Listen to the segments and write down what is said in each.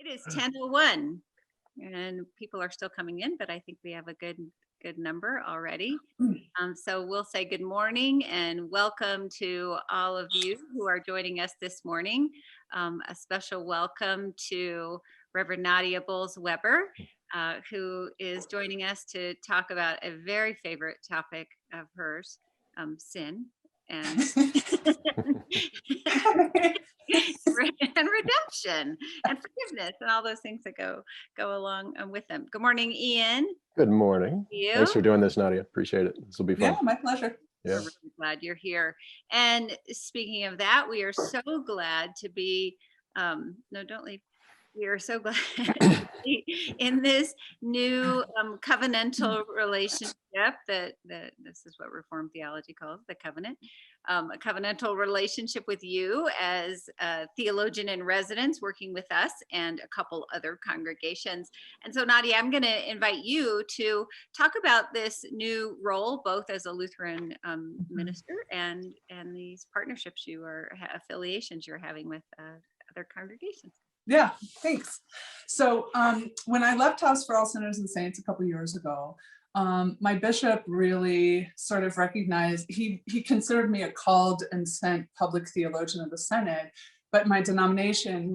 It is 10:01 and people are still coming in, but I think we have a good number already. So we'll say good morning and welcome to all of you who are joining us this morning. A special welcome to Reverend Nadia Bolz-Weber, who is joining us to talk about a very favorite topic of hers, sin and and redemption and forgiveness and all those things that go along with them. Good morning, Ian. Good morning. Thanks for doing this, Nadia. Appreciate it. This will be fun. Yeah, my pleasure. Yeah. We're really glad you're here. And speaking of that, we are so glad to be, no, don't leave. We are so glad to be in this new covenantal relationship that this is what Reformed theology calls the covenant, a covenantal relationship with you as a theologian in residence working with us and a couple other congregations. And so Nadia, I'm going to invite you to talk about this new role, both as a Lutheran minister and these partnerships affiliations you're having with other congregations. Yeah, thanks. So when I left House for All Sinners and Saints a couple of years ago, my bishop really sort of recognized, he considered me a called and sent public theologian of the Synod, but my denomination,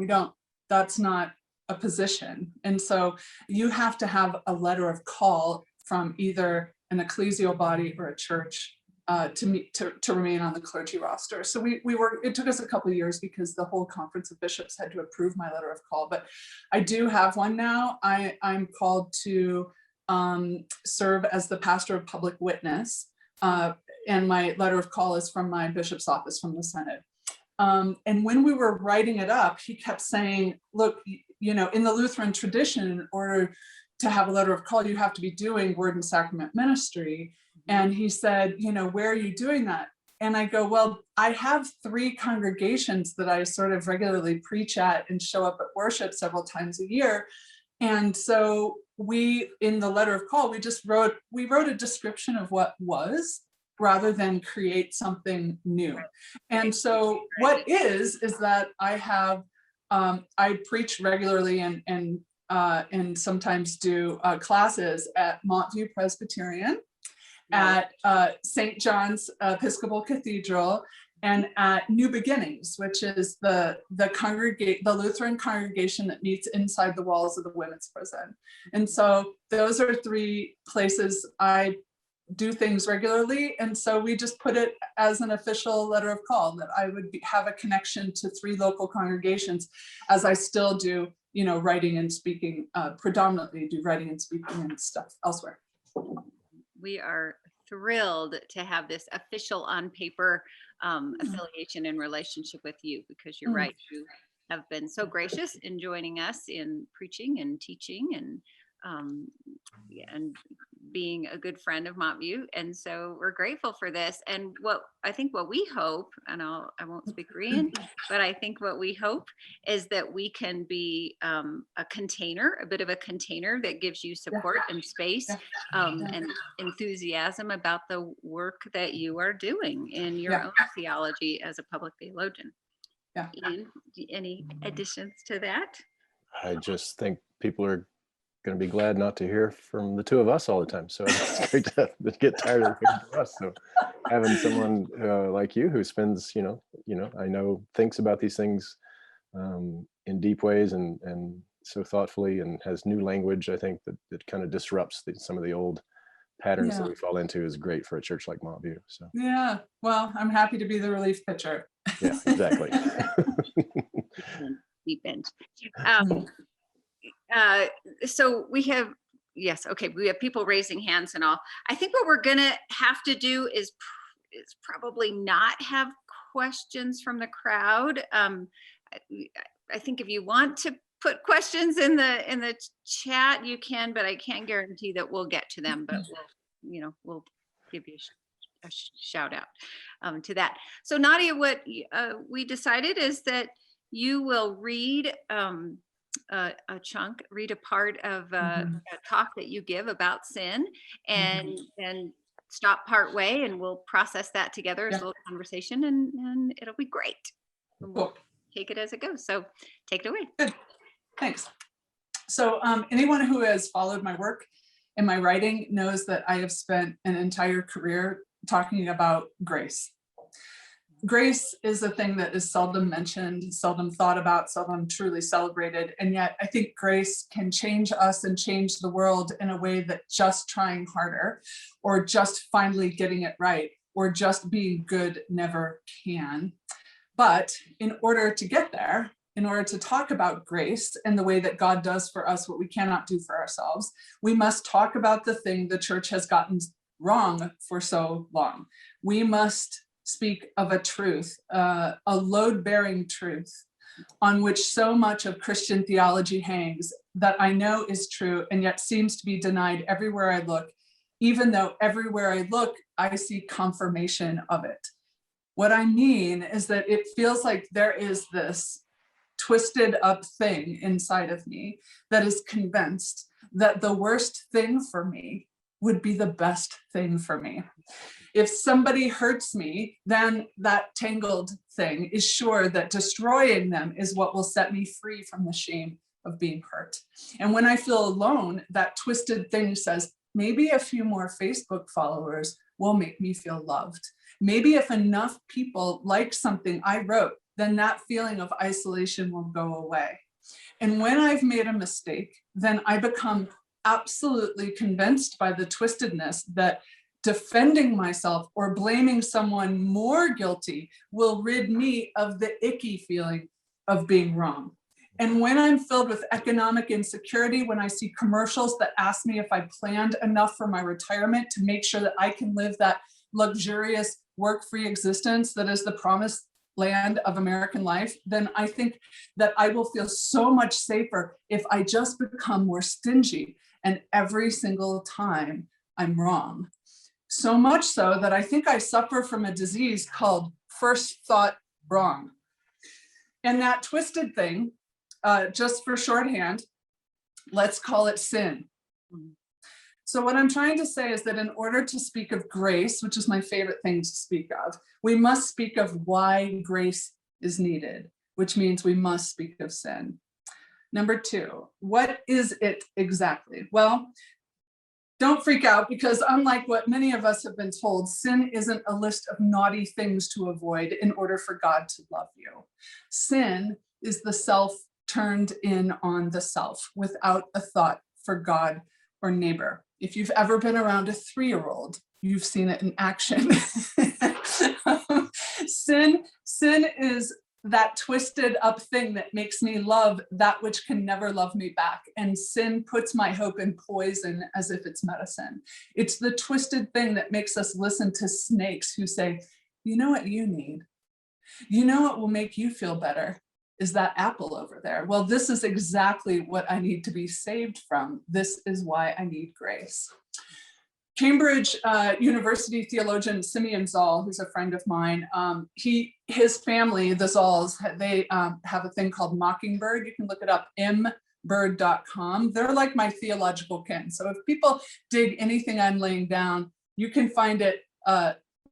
that's not a position. And so you have to have a letter of call from either an ecclesial body or a church to remain on the clergy roster. So it took us a couple of years because the whole Conference of Bishops had to approve my letter of call, but I do have one now. I'm called to serve as the pastor of public witness, and my letter of call is from my bishop's office from the Synod. And when we were writing it up, he kept saying, look, in the Lutheran tradition, in order to have a letter of call, you have to be doing word and sacrament ministry. And he said, where are you doing that? And I go, well, I have 3 congregations that I sort of regularly preach at and show up at worship several times a year. And so in the letter of call, we wrote a description of what was rather than create something new. And so what is that I have, I preach regularly and sometimes do classes at Montview Presbyterian, at St. John's Episcopal Cathedral, and at New Beginnings, which is the Lutheran congregation that meets inside the walls of the women's prison. And so those are 3 places I do things regularly. And so we just put it as an official letter of call that I would have a connection to 3 local congregations, as I still do, writing and speaking, predominantly do writing and speaking and stuff elsewhere. We are thrilled to have this official on paper affiliation and relationship with you, because you're right, you have been so gracious in joining us in preaching and teaching and being a good friend of Montview. And so we're grateful for this. And what we hope, and I won't speak for Ian, but I think what we hope is that we can be a bit of a container that gives you support and space and enthusiasm about the work that you are doing in your own theology as a public theologian. Yeah. Ian, any additions to that? I just think people are going to be glad not to hear from the 2 of us all the time. So it's great to get tired of hearing from us. So having someone like you who spends, I know thinks about these things in deep ways and so thoughtfully, and has new language, I think that kind of disrupts some of the old patterns that we fall into, is great for a church like Montview. So yeah, well, I'm happy to be the relief pitcher. Yeah, exactly. Deep end. So we have people raising hands and all. I think what we're gonna have to do is probably not have questions from the crowd. I think if you want to put questions in the chat, you can, but I can't guarantee that we'll get to them. But we'll give you a shout out to that. So Nadia, what we decided is that you will read read a part of a talk that you give about sin, and then stop part way, and we'll process that together as a little conversation, and it'll be great. We'll take it as it goes. So take it away. Good. Thanks. So anyone who has followed my work and my writing knows that I have spent an entire career talking about grace. Grace is a thing that is seldom mentioned, seldom thought about, seldom truly celebrated. And yet I think grace can change us and change the world in a way that just trying harder, or just finally getting it right, or just being good never can. But in order to get there, in order to talk about grace and the way that God does for us what we cannot do for ourselves, we must talk about the thing the church has gotten wrong for so long. We must speak of a truth, a load-bearing truth on which so much of Christian theology hangs, that I know is true and yet seems to be denied everywhere I look, even though everywhere I look, I see confirmation of it. What I mean is that it feels like there is this twisted up thing inside of me that is convinced that the worst thing for me would be the best thing for me. If somebody hurts me, then that tangled thing is sure that destroying them is what will set me free from the shame of being hurt. And when I feel alone, that twisted thing says, maybe a few more Facebook followers will make me feel loved. Maybe if enough people like something I wrote, then that feeling of isolation will go away. And when I've made a mistake, then I become absolutely convinced by the twistedness that defending myself or blaming someone more guilty will rid me of the icky feeling of being wrong. And when I'm filled with economic insecurity, when I see commercials that ask me if I planned enough for my retirement to make sure that I can live that luxurious work-free existence that is the promised land of American life, then I think that I will feel so much safer if I just become more stingy. And every single time I'm wrong. So much so that I think I suffer from a disease called first thought wrong. And that twisted thing, just for shorthand, let's call it sin. So what I'm trying to say is that in order to speak of grace, which is my favorite thing to speak of, we must speak of why grace is needed, which means we must speak of sin. Number two, what is it exactly? Well, don't freak out, because unlike what many of us have been told, sin isn't a list of naughty things to avoid in order for God to love you. Sin is the self turned in on the self without a thought for God or neighbor. If you've ever been around a 3-year-old, you've seen it in action. Sin is that twisted up thing that makes me love that which can never love me back. And sin puts my hope in poison as if it's medicine. It's the twisted thing that makes us listen to snakes who say, you know what you need? You know what will make you feel better is that apple over there. Well, this is exactly what I need to be saved from. This is why I need grace. Cambridge University theologian Simeon Zoll, who's a friend of mine, his family, the Zolls, they have a thing called Mockingbird. You can look it up, mbird.com. They're like my theological kin. So if people dig anything I'm laying down, you can find it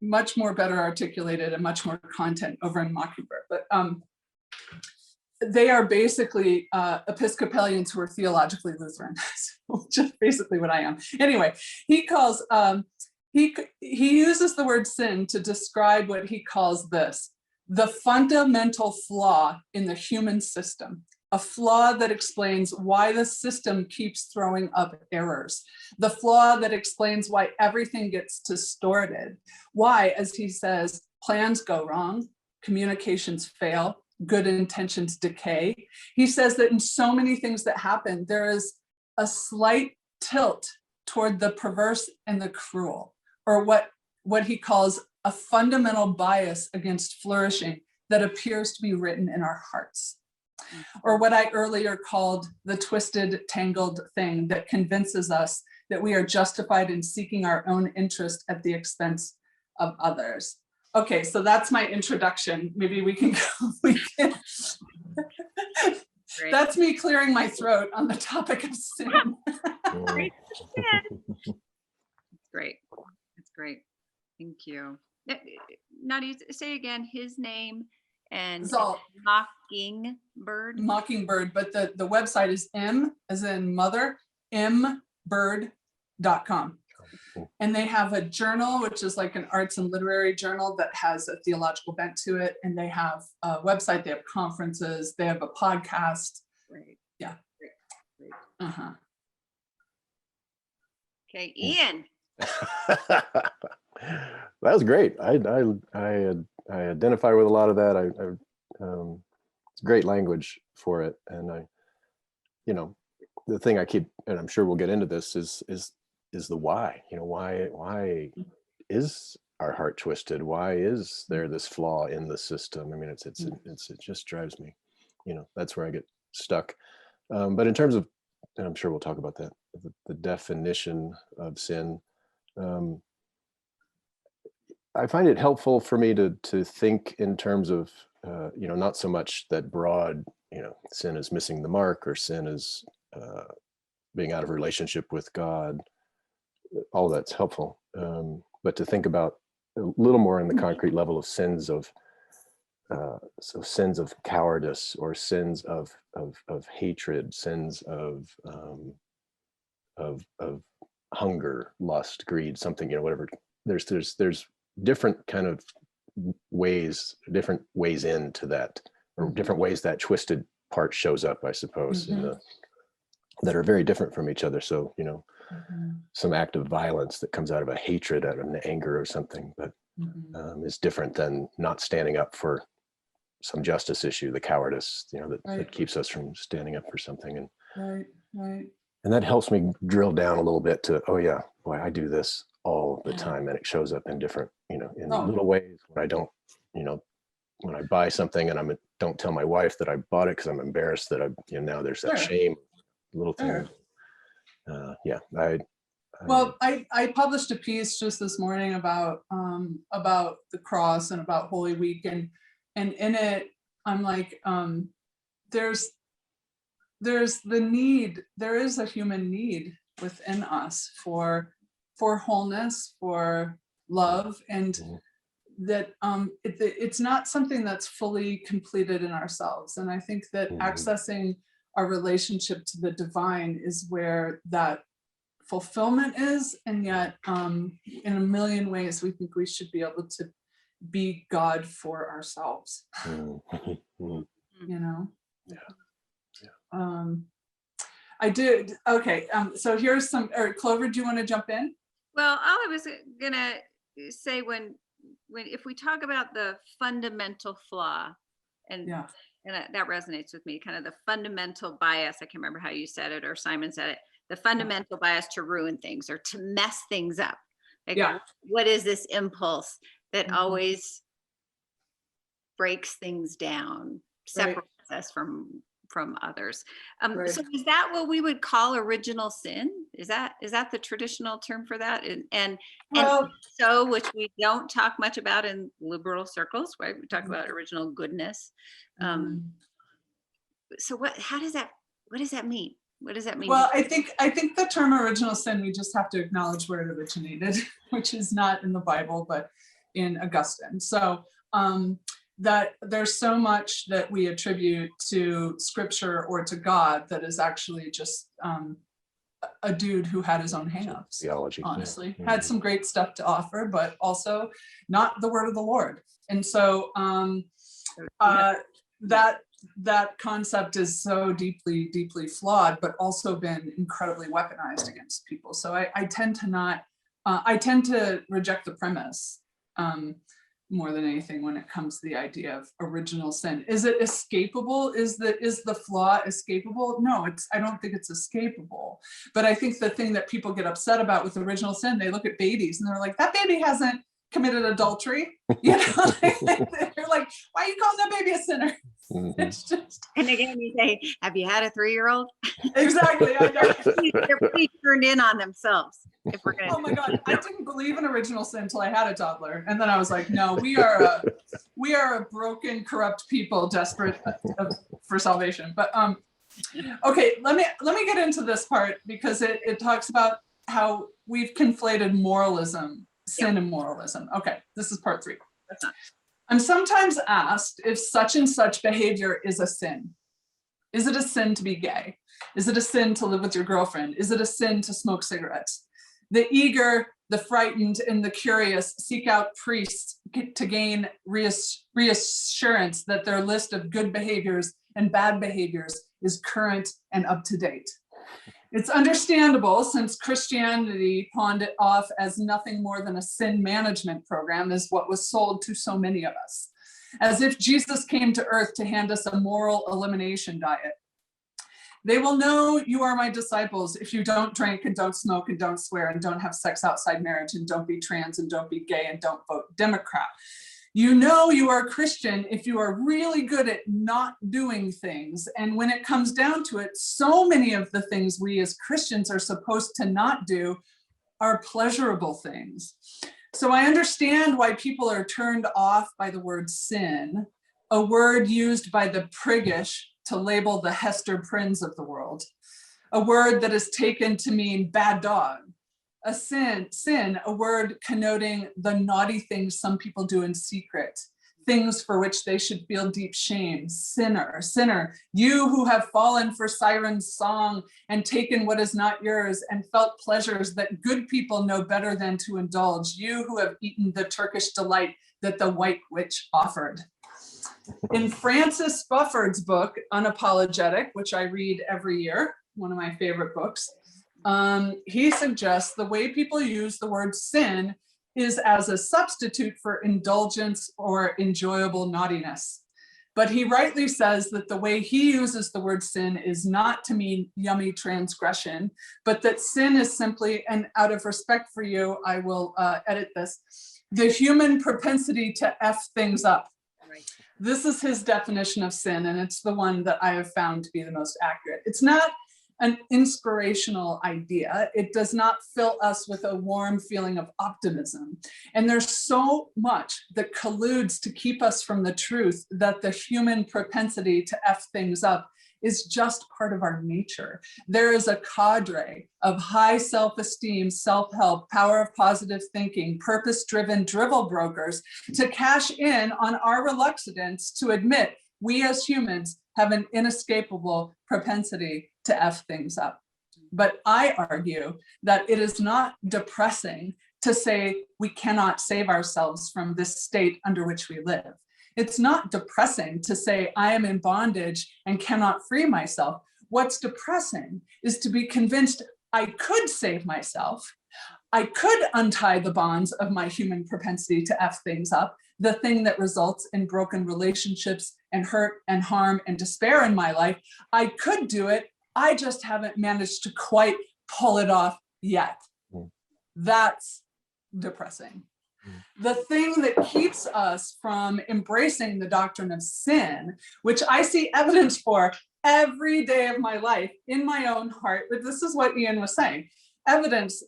much more better articulated and much more content over in Mockingbird. But they are basically Episcopalians who are theologically Lutheran, which is basically what I am. Anyway, he calls, he uses the word sin to describe what he calls this, the fundamental flaw in the human system, a flaw that explains why the system keeps throwing up errors, the flaw that explains why everything gets distorted, why, as he says, plans go wrong, communications fail, good intentions decay. He says that in so many things that happen, there is a slight tilt toward the perverse and the cruel, or what he calls a fundamental bias against flourishing that appears to be written in our hearts. Or what I earlier called the twisted, tangled thing that convinces us that we are justified in seeking our own interest at the expense of others. Okay, so that's my introduction. Maybe we can go. That's me clearing my throat on the topic of sin. Great. It's great. It's great. Thank you. Nadia, say again his name and It's all Mockingbird. Mockingbird, but the website is M as in mother, mbird.com. And they have a journal, which is like an arts and literary journal that has a theological bent to it. And they have a website, they have conferences, they have a podcast. Right. Yeah. Great. Uh-huh. Okay, Ian. That was great. I identify with a lot of that. It's great language for it, and the thing I keep, and I'm sure we'll get into this, is the why. Why is our heart twisted? Why is there this flaw in the system? I mean, it just drives me. That's where I get stuck. But in terms of, and I'm sure we'll talk about that, the definition of sin. I find it helpful for me to think in terms of, not so much that broad, sin is missing the mark, or sin is being out of relationship with God. All that's helpful. But to think about a little more in the concrete level of sins of, sins of cowardice, or sins of hatred, sins of hunger, lust, greed, something, whatever. There's different kind of ways into that, or different ways that twisted part shows up, I suppose, that are very different from each other. So, some act of violence that comes out of a hatred, out of an anger or something, but is different than not standing up for some justice issue, the cowardice, that keeps us from standing up for something. And that helps me drill down a little bit to, oh yeah, boy, I do this all the time, and it shows up in different, in little ways. When I don't, when I buy something and don't tell my wife that I bought it because I'm embarrassed that now there's that shame, little thing. I published a piece just this morning about the cross and about Holy Week, and in it I'm like, there's the need, there is a human need within us for wholeness, for love, and that it's not something that's fully completed in ourselves. And I think that accessing our relationship to the divine is where that fulfillment is. And yet, in a million ways, we think we should be able to be God for ourselves. I did. Okay. So here's some, or Clover, do you want to jump in? Well, all I was gonna say, when if we talk about the fundamental flaw, and that resonates with me, kind of the fundamental bias, I can't remember how you said it or Simon said it, the fundamental bias to ruin things or to mess things up. Like, what is this impulse that always breaks things down, separates us from others? So is that what we would call original sin? Is that the traditional term for that? And so, which we don't talk much about in liberal circles, right? We talk about original goodness. So what does that mean? What does that mean? Well, I think the term original sin, we just have to acknowledge where it originated, which is not in the Bible, but in Augustine. So that there's so much that we attribute to scripture or to God that is actually just a dude who had his own hangups. Theology, honestly, had some great stuff to offer, but also not the word of the Lord. And so that concept is so deeply, deeply flawed, but also been incredibly weaponized against people. So I tend to reject the premise more than anything when it comes to the idea of original sin. Is it escapable? Is the flaw escapable? No, I don't think it's escapable. But I think the thing that people get upset about with original sin, they look at babies and they're like, that baby hasn't committed adultery. They're like, why are you calling that baby a sinner? It's just. And again, you say, have you had a 3-year-old? Exactly. I know. They're pretty turned in on themselves. If we're gonna. Oh my God, I didn't believe in original sin until I had a toddler, and then I was like, no, we are a broken, corrupt people desperate for salvation. But okay, let me get into this part, because it talks about how we've conflated moralism, sin and moralism. Okay, this is part 3. I'm sometimes asked if such and such behavior is a sin. Is it a sin to be gay? Is it a sin to live with your girlfriend? Is it a sin to smoke cigarettes? The eager, the frightened, and the curious seek out priests to gain reassurance that their list of good behaviors and bad behaviors is current and up to date. It's understandable, since Christianity pawned it off as nothing more than a sin management program, is what was sold to so many of us, as if Jesus came to earth to hand us a moral elimination diet. They will know you are my disciples if you don't drink and don't smoke and don't swear and don't have sex outside marriage and don't be trans and don't be gay and don't vote Democrat. You know you are Christian if you are really good at not doing things. And when it comes down to it, so many of the things we as Christians are supposed to not do are pleasurable things. So I understand why people are turned off by the word sin, a word used by the priggish to label the Hester Prynnes of the world, a word that is taken to mean bad dog. A sin, a word connoting the naughty things some people do in secret, things for which they should feel deep shame. Sinner, you who have fallen for Siren's song and taken what is not yours and felt pleasures that good people know better than to indulge, you who have eaten the Turkish delight that the white witch offered. In Francis Bufford's book, Unapologetic, which I read every year, one of my favorite books, he suggests the way people use the word sin is as a substitute for indulgence or enjoyable naughtiness. But he rightly says that the way he uses the word sin is not to mean yummy transgression, but that sin is simply, and out of respect for you, I will edit this, the human propensity to F things up. Right. This is his definition of sin, and it's the one that I have found to be the most accurate. It's not an inspirational idea. It does not fill us with a warm feeling of optimism. And there's so much that colludes to keep us from the truth that the human propensity to F things up is just part of our nature. There is a cadre of high self-esteem, self-help, power of positive thinking, purpose-driven drivel brokers to cash in on our reluctance to admit we as humans have an inescapable propensity to F things up. But I argue that it is not depressing to say we cannot save ourselves from this state under which we live. It's not depressing to say I am in bondage and cannot free myself. What's depressing is to be convinced I could save myself. I could untie the bonds of my human propensity to F things up, the thing that results in broken relationships and hurt and harm and despair in my life. I could do it. I just haven't managed to quite pull it off yet. That's depressing. The thing that keeps us from embracing the doctrine of sin, which I see evidence for every day of my life in my own heart, but this is what Ian was saying, evidence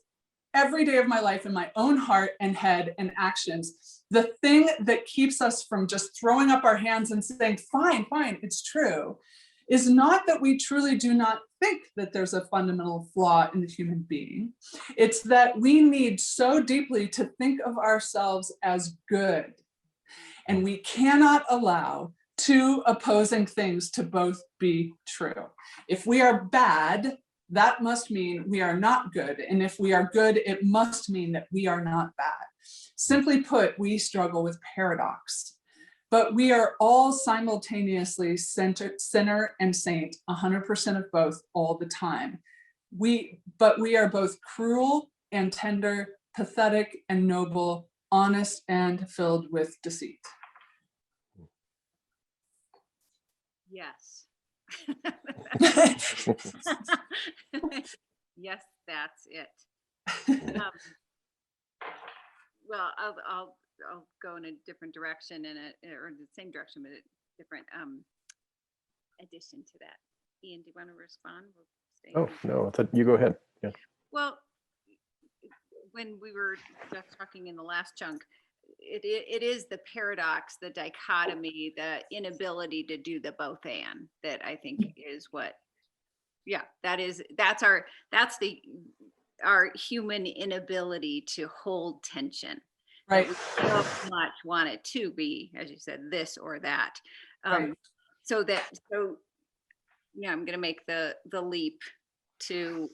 every day of my life in my own heart and head and actions. The thing that keeps us from just throwing up our hands and saying, fine, it's true, is not that we truly do not think that there's a fundamental flaw in the human being. It's that we need so deeply to think of ourselves as good. And we cannot allow two opposing things to both be true. If we are bad, that must mean we are not good. And if we are good, it must mean that we are not bad. Simply put, we struggle with paradox. But we are all simultaneously sinner and saint, 100% of both all the time. But we are both cruel and tender, pathetic and noble, honest and filled with deceit. Yes. Yes, that's it. Well, I'll go in a different direction or the same direction, but a different addition to that. Ian, do you want to respond? We'll stay Oh, no, I thought you go ahead. Yeah. Well, when we were just talking in the last chunk, it is the paradox, the dichotomy, the inability to do the both and that I think is what, yeah, that's our human inability to hold tension. Right. we so much want it to be, as you said, this or that. Right. So yeah, I'm going to make the leap to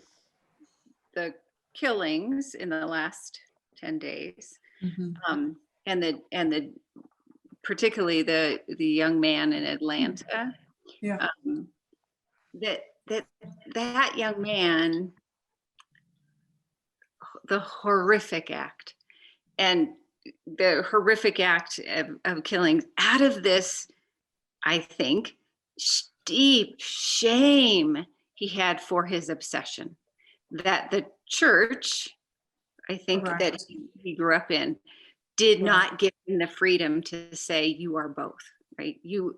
the killings in the last 10 days. Mhm. And the particularly the young man in Atlanta. Yeah. That young man, the horrific act, and the horrific act of killings out of this, I think, deep shame he had for his obsession that the church, I think, that Correct. he grew up in, did Right. not give him the freedom to say, you are both, right? You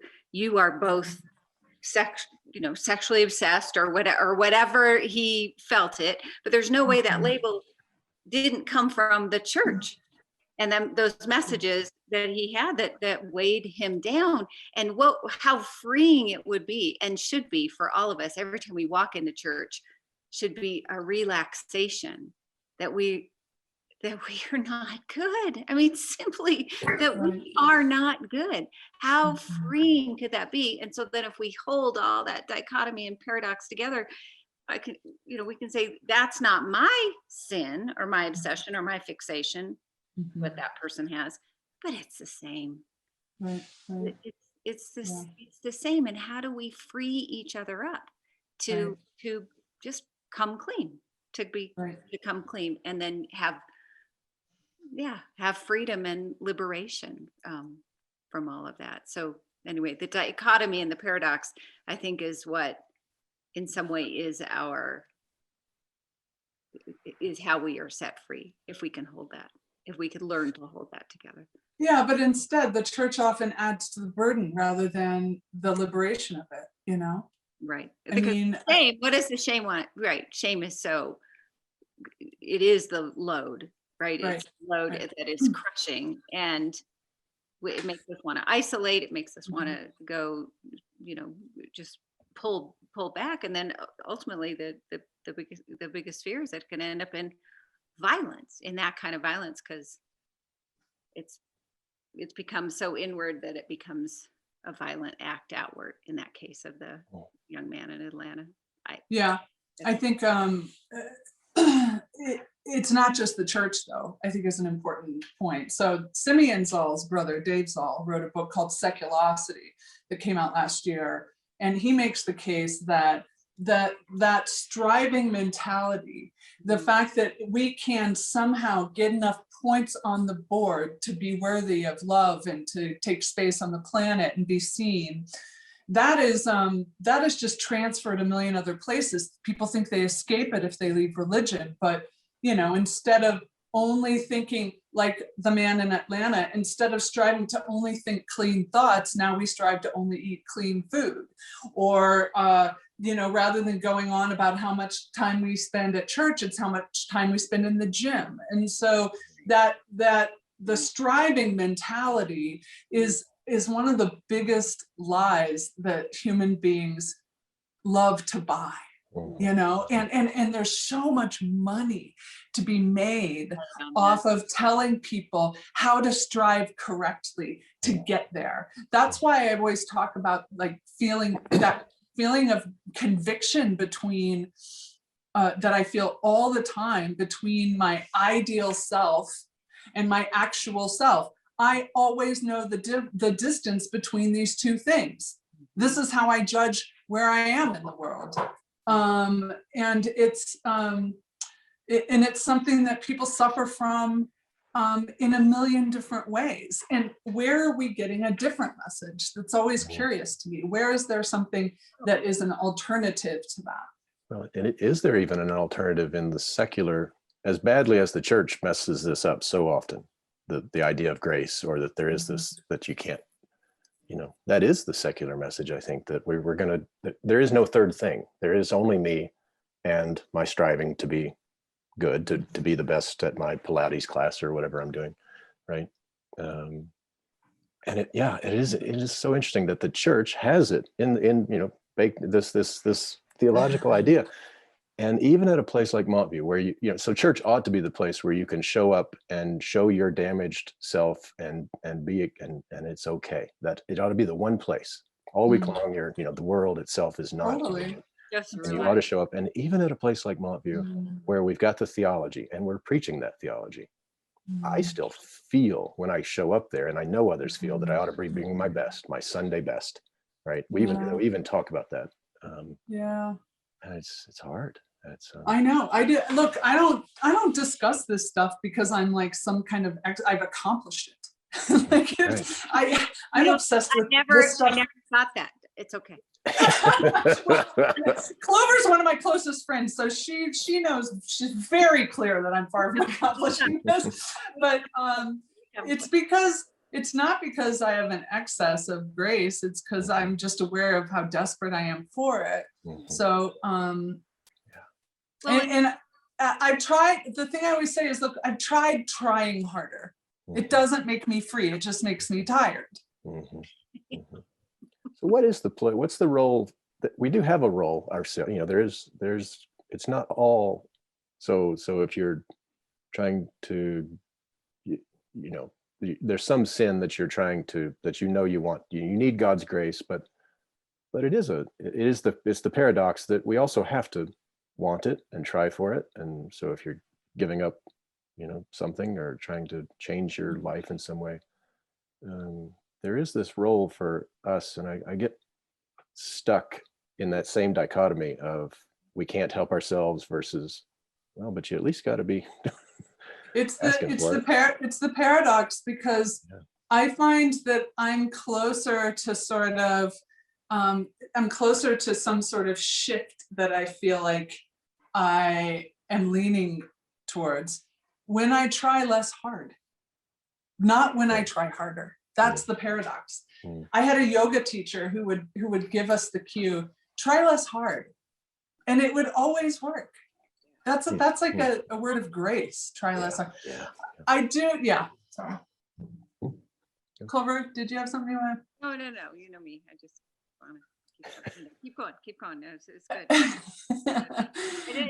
are both sexually obsessed or whatever he felt it, but there's no way that label didn't come from the church. And then those messages that he had that weighed him down, and how freeing it would be and should be for all of us every time we walk into church, should be a relaxation that we are not good. I mean, simply that we are not good. How freeing could that be? And so then if we hold all that dichotomy and paradox together, we can say that's not my sin or my obsession or my fixation, what that person has, but it's the same. Right. Right. It's the same. And how do we free each other up to just come clean, to come clean, and then have freedom and liberation from all of that. So anyway, the dichotomy and the paradox, I think, is what in some way is how we are set free, if we can hold that, if we could learn to hold that together. Yeah, but instead the church often adds to the burden rather than the liberation of it, Right. Because shame, what does the shame want? Right. Shame is it is the load, right? It's the load that is crushing, and it makes us want to isolate. It makes us want to go, just pull back. And then ultimately the biggest fear is that it can end up in violence, in that kind of violence, because it's become so inward that it becomes a violent act outward, in that case of the young man in Atlanta. I think it's not just the church, though, I think is an important point. So Simeon Zoll's brother, Dave Zoll, wrote a book called Seculosity that came out last year. And he makes the case that striving mentality, the fact that we can somehow get enough points on the board to be worthy of love and to take space on the planet and be seen, that is just transferred a million other places. People think they escape it if they leave religion, but instead of only thinking like the man in Atlanta, instead of striving to only think clean thoughts, now we strive to only eat clean food. Or rather than going on about how much time we spend at church, it's how much time we spend in the gym. And so that the striving mentality is one of the biggest lies that human beings love to buy, and there's so much money to be made off of telling people how to strive correctly to get there. That's why I always talk about that feeling of conviction between that I feel all the time between my ideal self and my actual self. I always know the distance between these two things. This is how I judge where I am in the world. And it's something that people suffer from in a million different ways. And where are we getting a different message? That's always curious to me. Where is there something that is an alternative to that? Well, and is there even an alternative in the secular, as badly as the church messes this up so often? The idea of grace, or that there is this, that you can't, that is the secular message. I think that there is no third thing. There is only me and my striving to be good, to be the best at my Pilates class or whatever I'm doing. Right. And it is so interesting that the church has it in baked this theological idea. And even at a place like Montview, where so church ought to be the place where you can show up and show your damaged self and it's okay. That it ought to be the one place all week long. The world itself is not. Totally. Just And you ought to show up. And even at a place like Montview, where we've got the theology and we're preaching that theology, I still feel when I show up there, and I know others feel, that I ought to be bringing my best, my Sunday best, right? We even talk about that. Yeah. And it's hard. I know. I do. Look, I don't discuss this stuff because I'm like some kind of I've accomplished it. Like I'm obsessed with this stuff. I never thought that. It's okay. Well, Clover's one of my closest friends, so she knows. She's very clear that I'm far from accomplishing this. But it's not because I have an excess of grace. It's because I'm just aware of how desperate I am for it. So I've tried. The thing I always say is, look, I've tried trying harder. It doesn't make me free. It just makes me tired. So what is what's the role that we do have a role ourselves? There's it's not all. So if you're trying to, there's some sin that you're trying to, that you want, you need God's grace, but it's the paradox that we also have to want it and try for it. And so if you're giving up, something, or trying to change your life in some way, there is this role for us. And I get stuck in that same dichotomy of we can't help ourselves versus, well, but you at least got to be. It's the paradox, because I find that I'm closer to some sort of shift that I feel like I am leaning towards when I try less hard, not when I try harder. That's the paradox. I had a yoga teacher who would give us the cue, try less hard, and it would always work. That's like a word of grace. Try less hard. I do. Yeah. Sorry. Clover, did you have something you want to? No. You know me. I just want to keep going. No, it's good.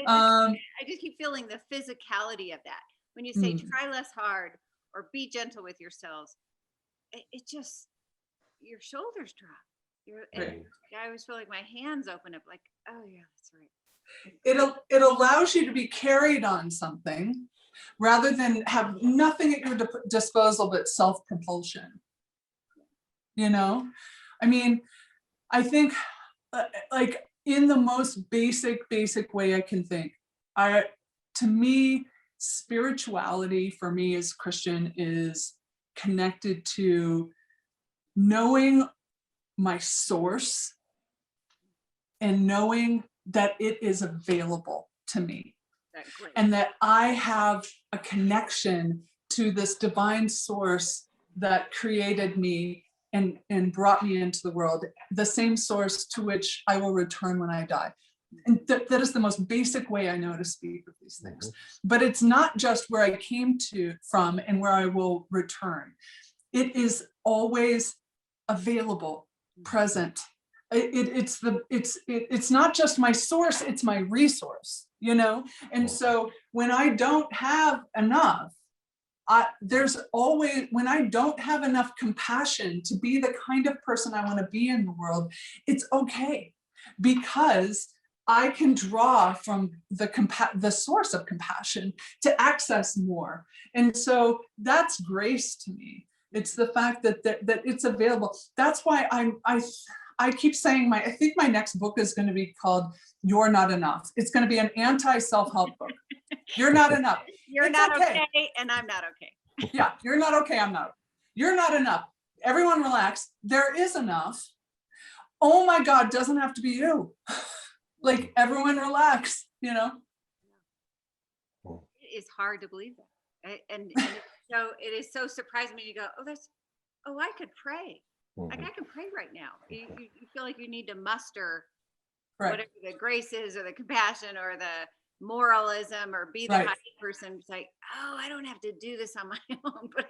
I just keep feeling the physicality of that. When you say try less hard or be gentle with yourselves, it just, your shoulders drop. I always feel like my hands open up, like, oh yeah, that's right. It allows you to be carried on something rather than have nothing at your disposal but self-propulsion. I mean, I think like in the most basic way I can think, to me, spirituality for me as Christian is connected to knowing my source and knowing that it is available to me, and that I have a connection to this divine source that created me and brought me into the world, the same source to which I will return when I die. And that is the most basic way I know to speak of these things. But it's not just where I came from and where I will return. It is always available, present. It's not just my source, it's my resource, And so when I don't have enough, when I don't have enough compassion to be the kind of person I want to be in the world, it's okay, because I can draw from the source of compassion to access more. And so that's grace to me. It's the fact that it's available. That's why I keep saying I think my next book is going to be called You're Not Enough. It's going to be an anti-self-help book. You're not enough. You're not okay, and I'm not okay. Yeah, you're not okay, I'm not. You're not enough. Everyone relax. There is enough. Oh my God, doesn't have to be you. Like, everyone relax, It is hard to believe that. And so it is so surprising when you go, I could pray. Like, I can pray right now. You feel like you need to muster whatever the grace is, or the compassion, or the moralism, or be the high person. It's like, I don't have to do this on my own. But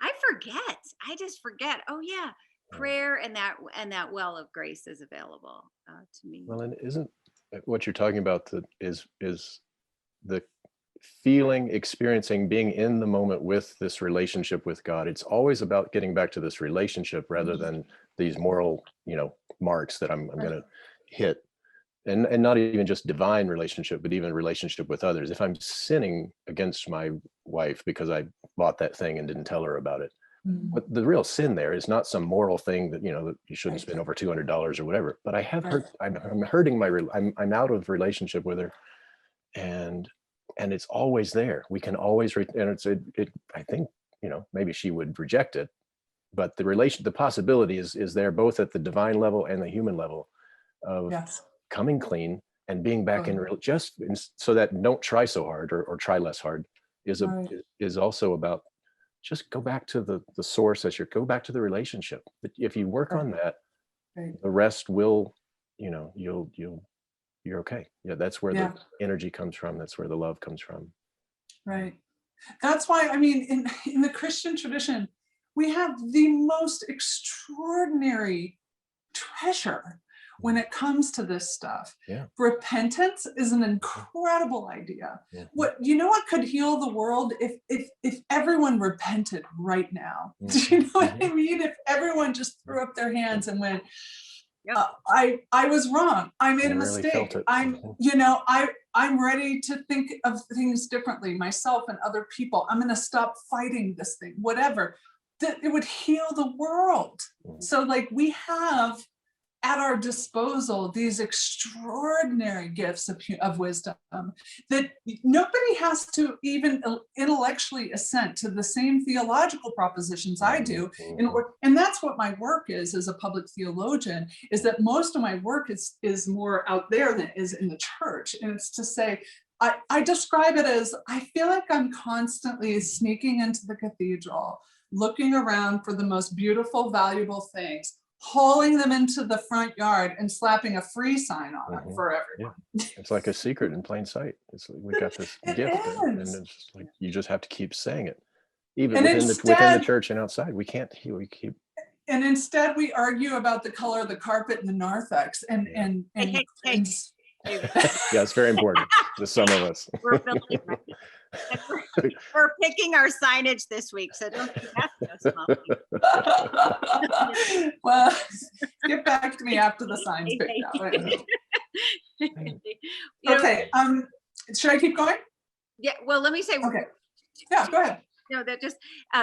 I forget. I just forget. Oh yeah, prayer and that well of grace is available to me. Well, and what you're talking about is the feeling, experiencing, being in the moment with this relationship with God. It's always about getting back to this relationship rather than these moral, marks that I'm going to hit. And not even just divine relationship, but even relationship with others. If I'm sinning against my wife because I bought that thing and didn't tell her about it, but the real sin there is not some moral thing that that you shouldn't spend over $200 or whatever. But I have hurt. I'm hurting I'm out of relationship with her, and it's always there. We can always and I think maybe she would reject it, but the possibility is there both at the divine level and the human level of coming clean and being back so that don't try so hard or try less hard is also about just go back to the source go back to the relationship. But if you work on that, the rest will, you're okay. Yeah, that's where the energy comes from. That's where the love comes from. Right. That's why, in the Christian tradition, we have the most extraordinary treasure when it comes to this stuff. Repentance is an incredible idea. What could heal the world if everyone repented right now? Do you know what I mean? If everyone just threw up their hands and went, I was wrong. I made a mistake. I'm ready to think of things differently, myself and other people. I'm going to stop fighting this thing, whatever. That it would heal the world. So we have at our disposal these extraordinary gifts of wisdom that nobody has to even intellectually assent to the same theological propositions I do. And that's what my work is as a public theologian, is that most of my work is more out there than it is in the church. And it's to say, I describe it as, I feel like I'm constantly sneaking into the cathedral, looking around for the most beautiful, valuable things, hauling them into the front yard and slapping a free sign on it for everyone. It's like a secret in plain sight. We got this gift, and it's just like you just have to keep saying it, even within the church and outside. We keep. And instead, we argue about the color of the carpet in the narthex, and yeah, it's very important to some of us. We're building we're picking our signage this week, so don't think that's so small. Well, get back to me after the sign's picked out. Okay, should I keep going? Yeah, well, let me say. Okay. Yeah, go ahead. That just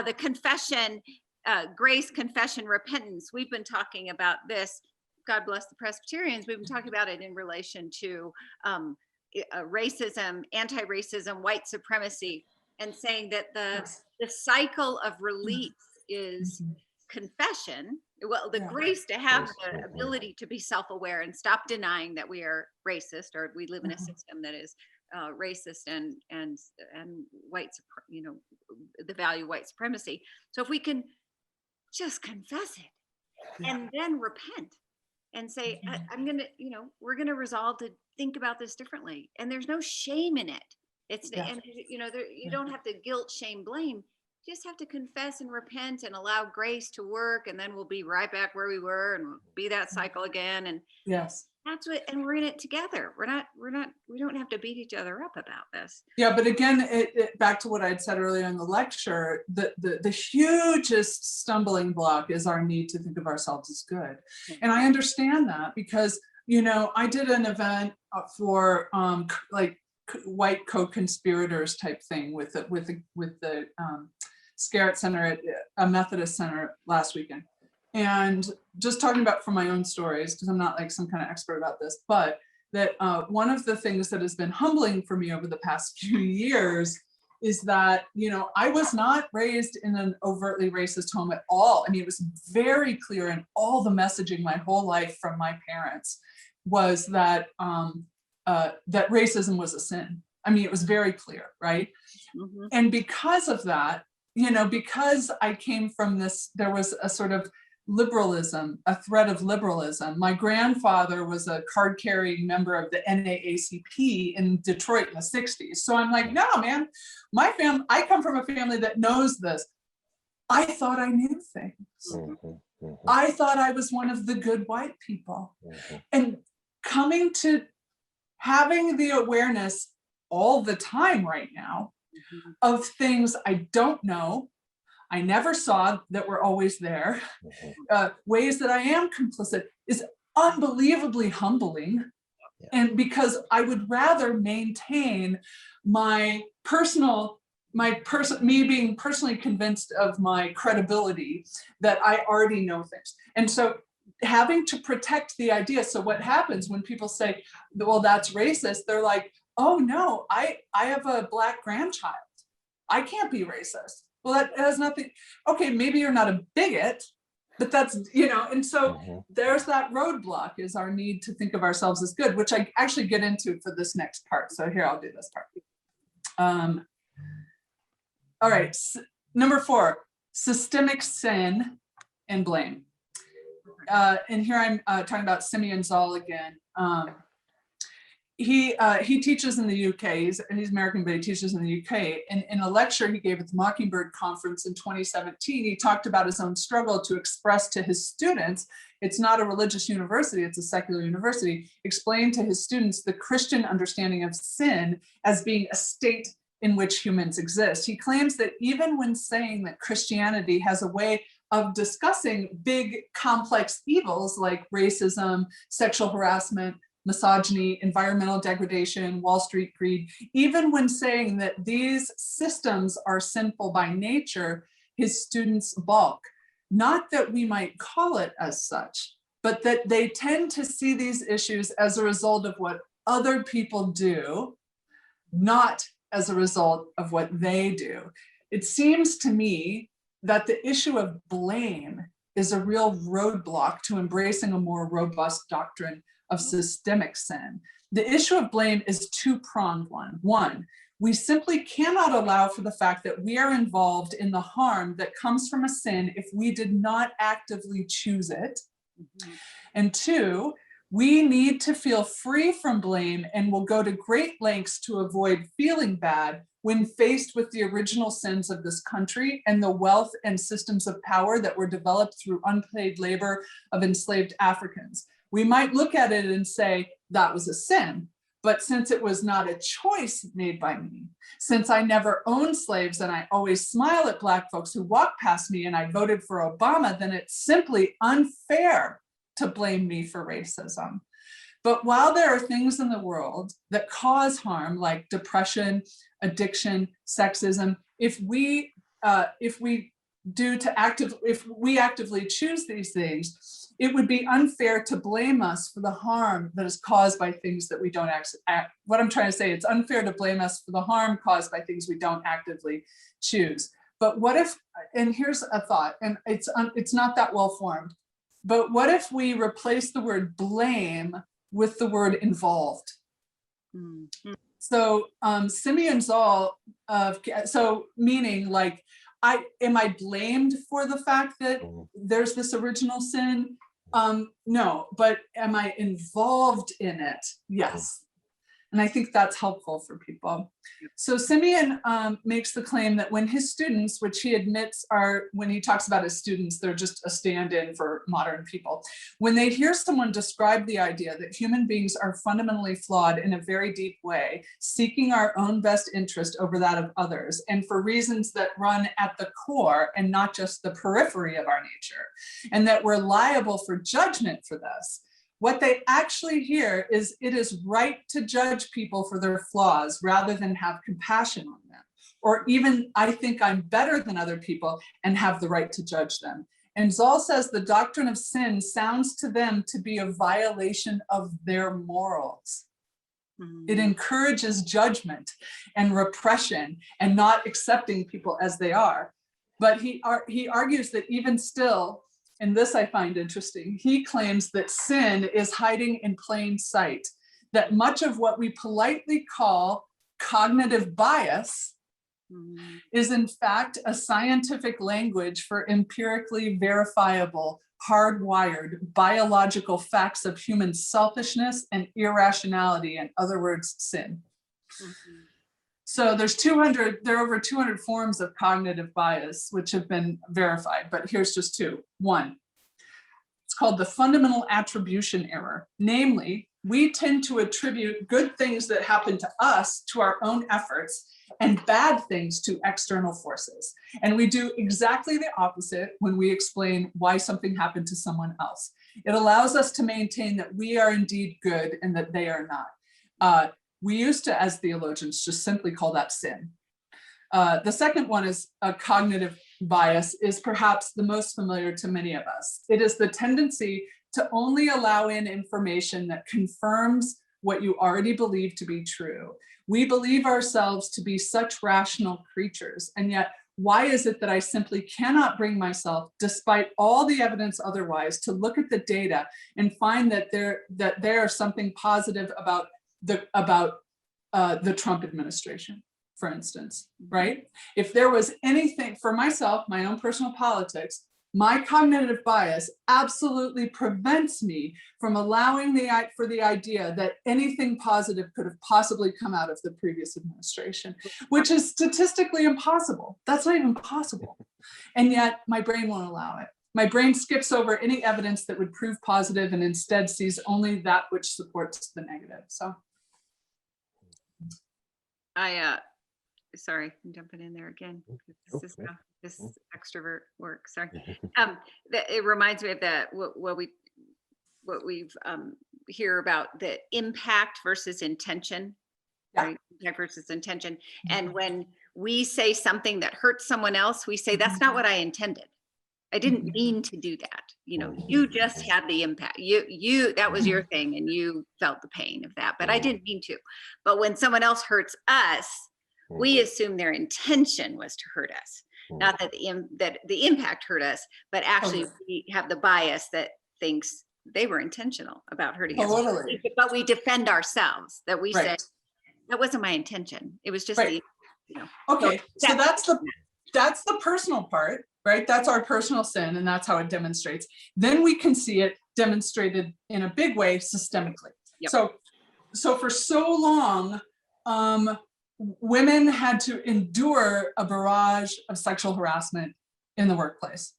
the confession, grace, confession, repentance. We've been talking about this. God bless the Presbyterians. We've been talking about it in relation to racism, anti-racism, white supremacy, and saying that the cycle of release is confession. Well, the grace to have the ability to be self-aware and stop denying that we are racist, or we live in a system that is racist and white, the value white supremacy. So if we can just confess it and then repent and say, I'm going to, we're going to resolve to think about this differently. And there's no shame in it. And you don't have to guilt, shame, blame. You just have to confess and repent and allow grace to work. And then we'll be right back where we were and we'll be that cycle again. And that's what, and we're in it together. We don't have to beat each other up about this. Yeah, but again, back to what I'd said earlier in the lecture, the hugest stumbling block is our need to think of ourselves as good. And I understand that because, I did an event for white co-conspirators type thing with the Scarrett Center at a Methodist center last weekend. And just talking about from my own stories, because I'm not like some kind of expert about this, but that one of the things that has been humbling for me over the past few years is that, I was not raised in an overtly racist home at all. I mean, it was very clear in all the messaging my whole life from my parents was that that racism was a sin. I mean, it was very clear, right? Mm-hmm. And because of that, because I came from this, there was a sort of liberalism, a thread of liberalism. My grandfather was a card-carrying member of the NAACP in Detroit in the 60s. So I'm like, no, man, I come from a family that knows this. I thought I knew things. Mm-hmm, mm-hmm. I thought I was one of the good white people. Mm-hmm. And coming to having the awareness all the time right now of things I don't know, I never saw that were always there, ways that I am complicit is unbelievably humbling. Yeah. And because I would rather maintain me being personally convinced of my credibility that I already know things. And so having to protect the idea. So what happens when people say, well, that's racist, they're like, oh no, I have a Black grandchild. I can't be racist. Well, that has nothing. Okay, maybe you're not a bigot, but that's, and so there's that roadblock, is our need to think of ourselves as good, which I actually get into for this next part. So here, I'll do this part. All right, number 4, systemic sin and blame. And here I'm talking about Simeon Zoll again. He teaches in the UK. He's American, but he teaches in the UK. And in a lecture he gave at the Mockingbird Conference in 2017, he talked about his own struggle to express to his students, it's not a religious university, it's a secular university, explain to his students the Christian understanding of sin as being a state in which humans exist. He claims that even when saying that Christianity has a way of discussing big complex evils like racism, sexual harassment, misogyny, environmental degradation, Wall Street greed, even when saying that these systems are sinful by nature, his students balk. Not that we might call it as such, but that they tend to see these issues as a result of what other people do, not as a result of what they do. It seems to me that the issue of blame is a real roadblock to embracing a more robust doctrine of systemic sin. The issue of blame is two-pronged one. One, we simply cannot allow for the fact that we are involved in the harm that comes from a sin if we did not actively choose it. And two, we need to feel free from blame and will go to great lengths to avoid feeling bad when faced with the original sins of this country and the wealth and systems of power that were developed through unpaid labor of enslaved Africans. We might look at it and say that was a sin, but since it was not a choice made by me, since I never owned slaves and I always smile at Black folks who walk past me and I voted for Obama, then it's simply unfair to blame me for racism. But while there are things in the world that cause harm, like depression, addiction, sexism, if we actively choose these things, it would be unfair to blame us for the harm that is caused by things that we don't what I'm trying to say, it's unfair to blame us for the harm caused by things we don't actively choose. But what if, and here's a thought, and it's not that well formed, but what if we replace the word blame with the word involved? So Simeon Zoll, so meaning like, am I blamed for the fact that there's this original sin? No, but am I involved in it? Yes. And I think that's helpful for people. So Simeon makes the claim that when his students, which he admits are, when he talks about his students, they're just a stand-in for modern people. When they hear someone describe the idea that human beings are fundamentally flawed in a very deep way, seeking our own best interest over that of others, and for reasons that run at the core and not just the periphery of our nature, and that we're liable for judgment for this, what they actually hear is it is right to judge people for their flaws rather than have compassion on them. Or even, I think I'm better than other people and have the right to judge them. And Zoll says the doctrine of sin sounds to them to be a violation of their morals. It encourages judgment and repression and not accepting people as they are. But he argues that even still, and this I find interesting, he claims that sin is hiding in plain sight, that much of what we politely call cognitive bias is in fact a scientific language for empirically verifiable, hardwired biological facts of human selfishness and irrationality, in other words, sin. So there are over 200 forms of cognitive bias, which have been verified, but here's just two. One, it's called the fundamental attribution error. Namely, we tend to attribute good things that happen to us to our own efforts and bad things to external forces. And we do exactly the opposite when we explain why something happened to someone else. It allows us to maintain that we are indeed good and that they are not. We used to, as theologians, just simply call that sin. The second one is a cognitive bias, is perhaps the most familiar to many of us. It is the tendency to only allow in information that confirms what you already believe to be true. We believe ourselves to be such rational creatures, and yet why is it that I simply cannot bring myself, despite all the evidence otherwise, to look at the data and find that there is something positive about the Trump administration, for instance, right? If there was anything for myself, my own personal politics, my cognitive bias absolutely prevents me from allowing for the idea that anything positive could have possibly come out of the previous administration, which is statistically impossible. That's not even possible. And yet my brain won't allow it. My brain skips over any evidence that would prove positive and instead sees only that which supports the negative. So. Sorry, I'm jumping in there again. This is how this extrovert works. Sorry. It reminds me of what we've hear about the impact versus intention, right? Impact versus intention. And when we say something that hurts someone else, we say, that's not what I intended. I didn't mean to do that. You just had the impact. That was your thing and you felt the pain of that, but I didn't mean to. But when someone else hurts us, we assume their intention was to hurt us, not that the impact hurt us, but actually we have the bias that thinks they were intentional about hurting us. But we defend ourselves, that we say, that wasn't my intention. It was just Okay, so that's the personal part, right? That's our personal sin, and that's how it demonstrates. Then we can see it demonstrated in a big way systemically. Yep. So for so long, women had to endure a barrage of sexual harassment in the workplace.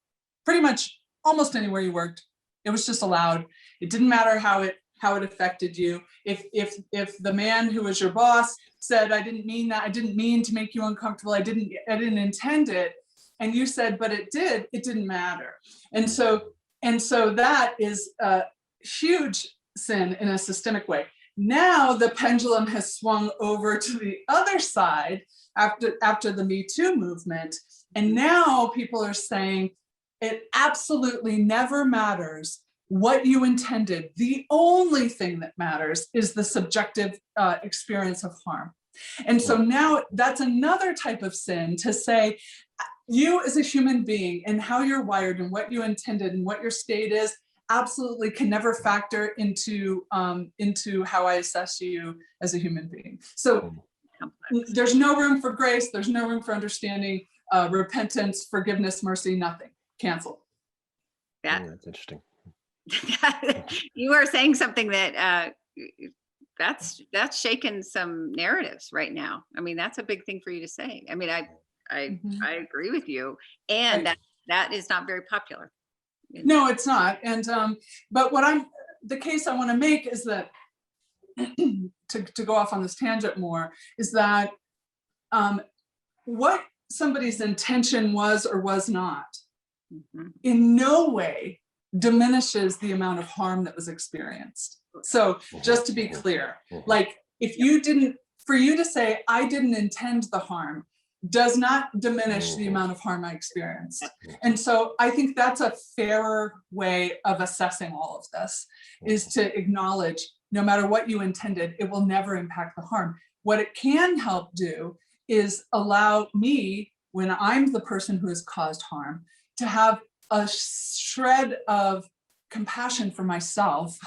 Pretty much almost anywhere you worked, it was just allowed. It didn't matter how it affected you. If the man who was your boss said, I didn't mean that, I didn't mean to make you uncomfortable, I didn't intend it, and you said, but it didn't matter. And so that is a huge sin in a systemic way. Now the pendulum has swung over to the other side after the Me Too movement. And now people are saying it absolutely never matters what you intended. The only thing that matters is the subjective experience of harm. And so now that's another type of sin, to say you as a human being and how you're wired and what you intended and what your state is absolutely can never factor into how I assess you as a human being. So there's no room for grace, there's no room for understanding, repentance, forgiveness, mercy, nothing. Cancel. That's interesting. You are saying something that's shaken some narratives right now. I mean, that's a big thing for you to say. I mean, I agree with you, and that is not very popular. No, it's not. And but the case I want to make is that to go off on this tangent more is that what somebody's intention was or was not in no way diminishes the amount of harm that was experienced. So just to be clear, like for you to say I didn't intend the harm does not diminish the amount of harm I experienced. And so I think that's a fairer way of assessing all of this, is to acknowledge no matter what you intended, it will never impact the harm. What it can help do is allow me, when I'm the person who has caused harm, to have a shred of compassion for myself,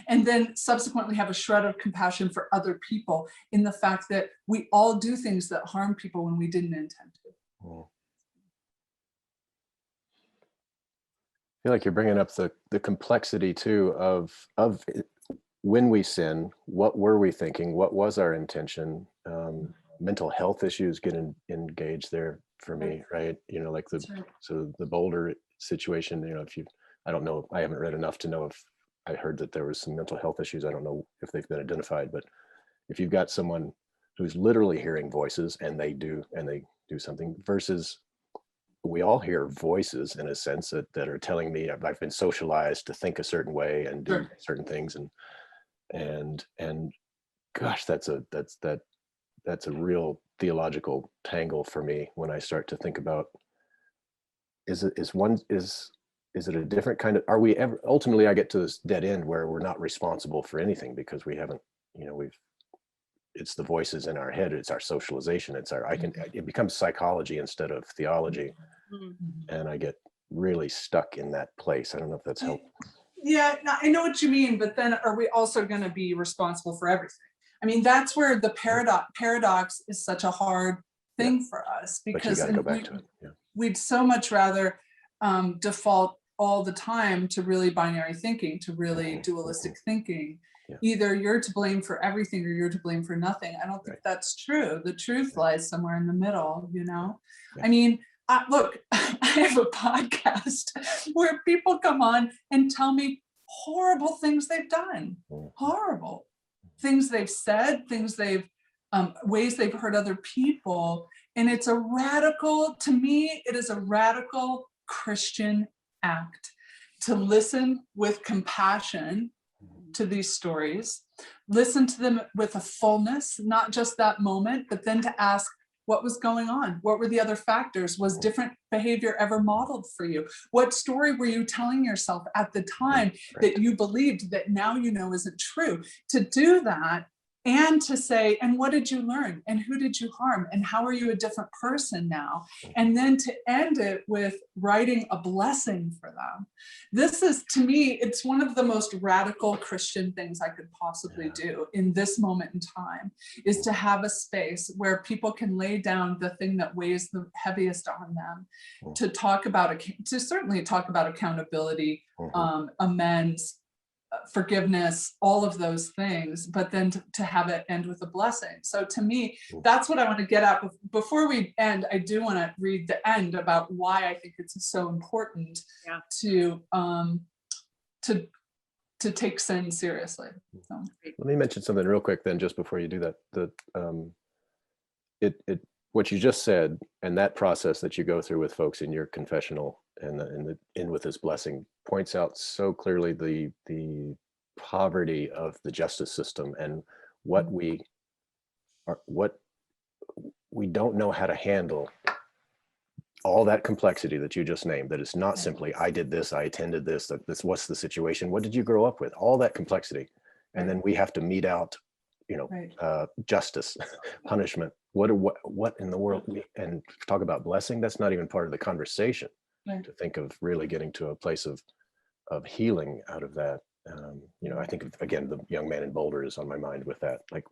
and then subsequently have a shred of compassion for other people, in the fact that we all do things that harm people when we didn't intend to. I feel like you're bringing up the complexity too of when we sin, what were we thinking? What was our intention? Mental health issues get engaged there for me, right? Like the Boulder situation, I don't know, I haven't read enough to know if I heard that there was some mental health issues. I don't know if they've been identified, but if you've got someone who's literally hearing voices and they do something, versus we all hear voices in a sense that are telling me I've been socialized to think a certain way and do certain things, and gosh, that's a real theological tangle for me when I start to think about, is it a different kind of, are we ever, ultimately I get to this dead end where we're not responsible for anything because we haven't, it's the voices in our head, it's our socialization, it becomes psychology instead of theology. And I get really stuck in that place. I don't know if that's helpful. Yeah, no, I know what you mean, but then are we also going to be responsible for everything? I mean, that's where the paradox is such a hard thing for us, because but you got to go back to it. Yeah. We'd so much rather default all the time to really binary thinking, to really dualistic thinking. Yeah. Either you're to blame for everything or you're to blame for nothing. I don't think that's true. The truth lies somewhere in the middle, Yeah. I mean, look, I have a podcast where people come on and tell me horrible things they've done, horrible things they've said, things ways they've hurt other people. And it's to me, it is a radical Christian act to listen with compassion to these stories, listen to them with a fullness, not just that moment, but then to ask, what was going on? What were the other factors? Was different behavior ever modeled for you? What story were you telling yourself at the time that you believed that now you know isn't true? To do that and to say, and what did you learn? And who did you harm? And how are you a different person now? And then to end it with writing a blessing for them. This is, to me, it's one of the most radical Christian things I could possibly do in this moment in time, is to have a space where people can lay down the thing that weighs the heaviest on them, to certainly talk about accountability, amends, forgiveness, all of those things, but then to have it end with a blessing. So to me, that's what I want to get at. Before we end, I do want to read the end about why I think it's so important to take sin seriously. So. Let me mention something real quick then, just before you do that. What you just said, and that process that you go through with folks in your confessional and in with this blessing, points out so clearly the poverty of the justice system and what we don't know how to handle. All that complexity that you just named, that it's not simply I did this, I attended this, what's the situation, what did you grow up with, all that complexity, and then we have to mete out justice, punishment, what in the world, and talk about blessing. That's not even part of the conversation. To think of really getting to a place of healing out of that. I think again, the young man in Boulder is on my mind with that. Like,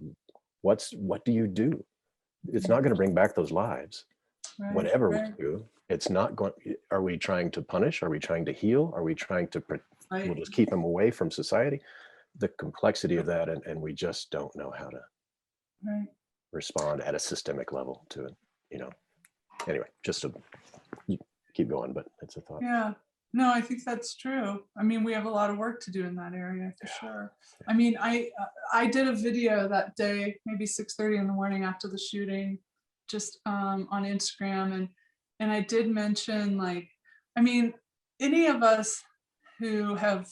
what do you do? It's not going to bring back those lives. Whatever we do, it's not going. Are we trying to punish? Are we trying to heal? Are we trying to we'll just keep them away from society? The complexity of that, and we just don't know how to respond at a systemic level to it. Anyway, just to keep going, but it's a thought. Yeah. No, I think that's true. I mean, we have a lot of work to do in that area for sure. I mean, I did a video that day, maybe 6:30 in the morning after the shooting, just on Instagram, and I did mention, like, I mean, any of us who have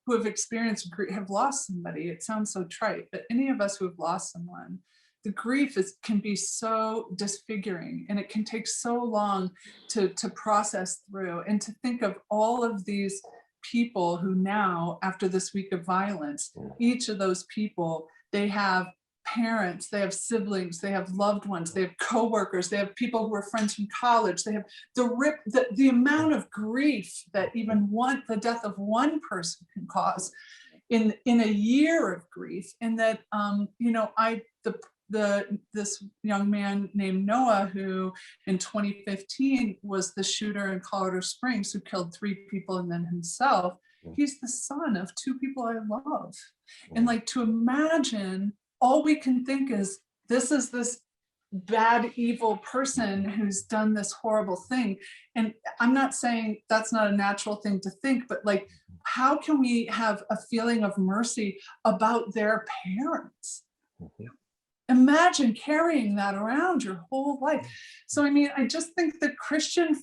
who have experienced grief, have lost somebody. It sounds so trite, but any of us who have lost someone, the grief can be so disfiguring, and it can take so long to process through, and to think of all of these people who now, after this week of violence, each of those people, they have parents, they have siblings, they have loved ones, they have coworkers, they have people who are friends from college, they have the amount of grief that even the death of one person can cause in a year of grief. And that this young man named Noah, who in 2015 was the shooter in Colorado Springs who killed 3 people and then himself, he's the son of 2 people I love. And like, to imagine, all we can think is, this bad, evil person who's done this horrible thing. And I'm not saying that's not a natural thing to think, but like, how can we have a feeling of mercy about their parents? Mhm. Imagine carrying that around your whole life. So, I mean, I just think the Christian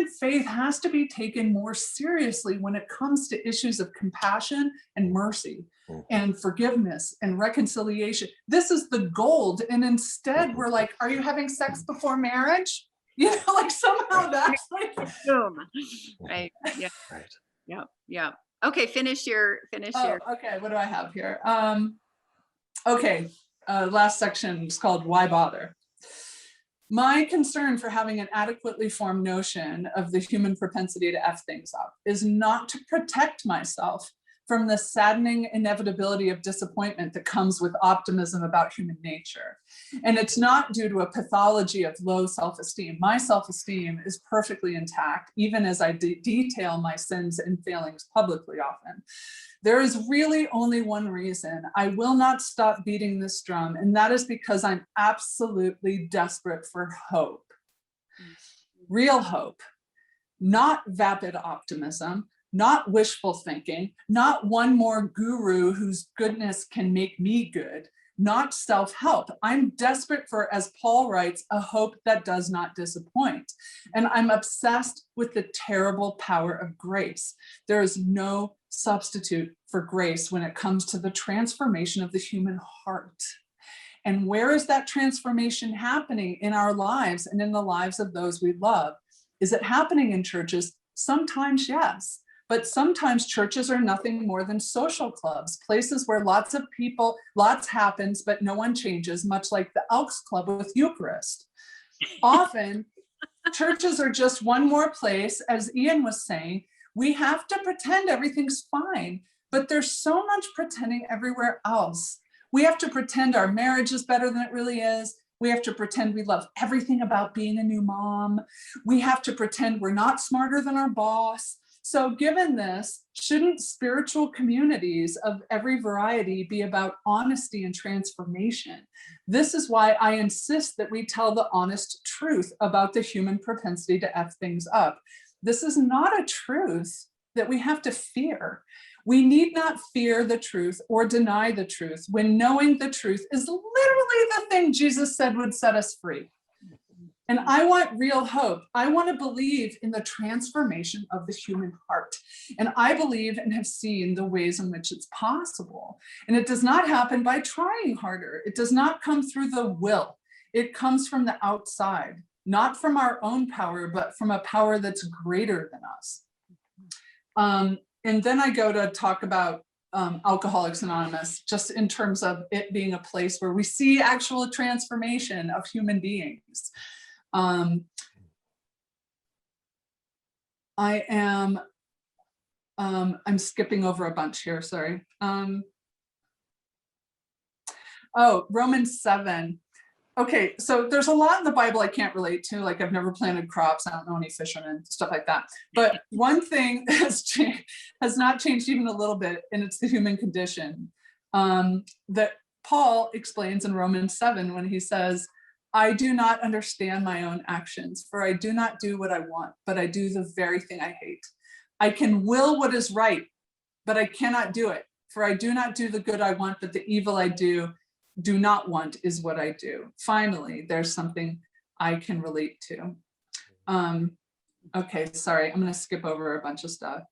faith has to be taken more seriously when it comes to issues of compassion and mercy and forgiveness and reconciliation. This is the gold. And instead we're like, are you having sex before marriage? You know, like somehow that's like, Boom. Right. Yeah. Right. Yeah. Yeah. Okay. Finish your. Okay, what do I have here? Okay, last section is called Why Bother? My concern for having an adequately formed notion of the human propensity to F things up is not to protect myself from the saddening inevitability of disappointment that comes with optimism about human nature. And it's not due to a pathology of low self-esteem. My self-esteem is perfectly intact, even as I detail my sins and failings publicly often. There is really only one reason I will not stop beating this drum, and that is because I'm absolutely desperate for hope. Real hope, not vapid optimism, not wishful thinking, not one more guru whose goodness can make me good, not self-help. I'm desperate for, as Paul writes, a hope that does not disappoint. And I'm obsessed with the terrible power of grace. There is no substitute for grace when it comes to the transformation of the human heart. And where is that transformation happening in our lives and in the lives of those we love? Is it happening in churches? Sometimes, yes. But sometimes churches are nothing more than social clubs, places where lots of people, lots happens, but no one changes, much like the Elks Club with Eucharist. Often, churches are just one more place, as Ian was saying, we have to pretend everything's fine, but there's so much pretending everywhere else. We have to pretend our marriage is better than it really is. We have to pretend we love everything about being a new mom. We have to pretend we're not smarter than our boss. So given this, shouldn't spiritual communities of every variety be about honesty and transformation? This is why I insist that we tell the honest truth about the human propensity to F things up. This is not a truth that we have to fear. We need not fear the truth or deny the truth when knowing the truth is literally the thing Jesus said would set us free. And I want real hope. I want to believe in the transformation of the human heart. And I believe and have seen the ways in which it's possible. And it does not happen by trying harder. It does not come through the will. It comes from the outside, not from our own power, but from a power that's greater than us. And then I go to talk about Alcoholics Anonymous, just in terms of it being a place where we see actual transformation of human beings. I'm skipping over a bunch here, sorry. Romans 7. Okay, so there's a lot in the Bible I can't relate to, like I've never planted crops, I don't know any fishermen, stuff like that. But one thing has not changed even a little bit, and it's the human condition that Paul explains in Romans 7 when he says, I do not understand my own actions, for I do not do what I want, but I do the very thing I hate. I can will what is right, but I cannot do it, for I do not do the good I want, but the evil I do not want is what I do. Finally, there's something I can relate to. Okay, sorry, I'm going to skip over a bunch of stuff.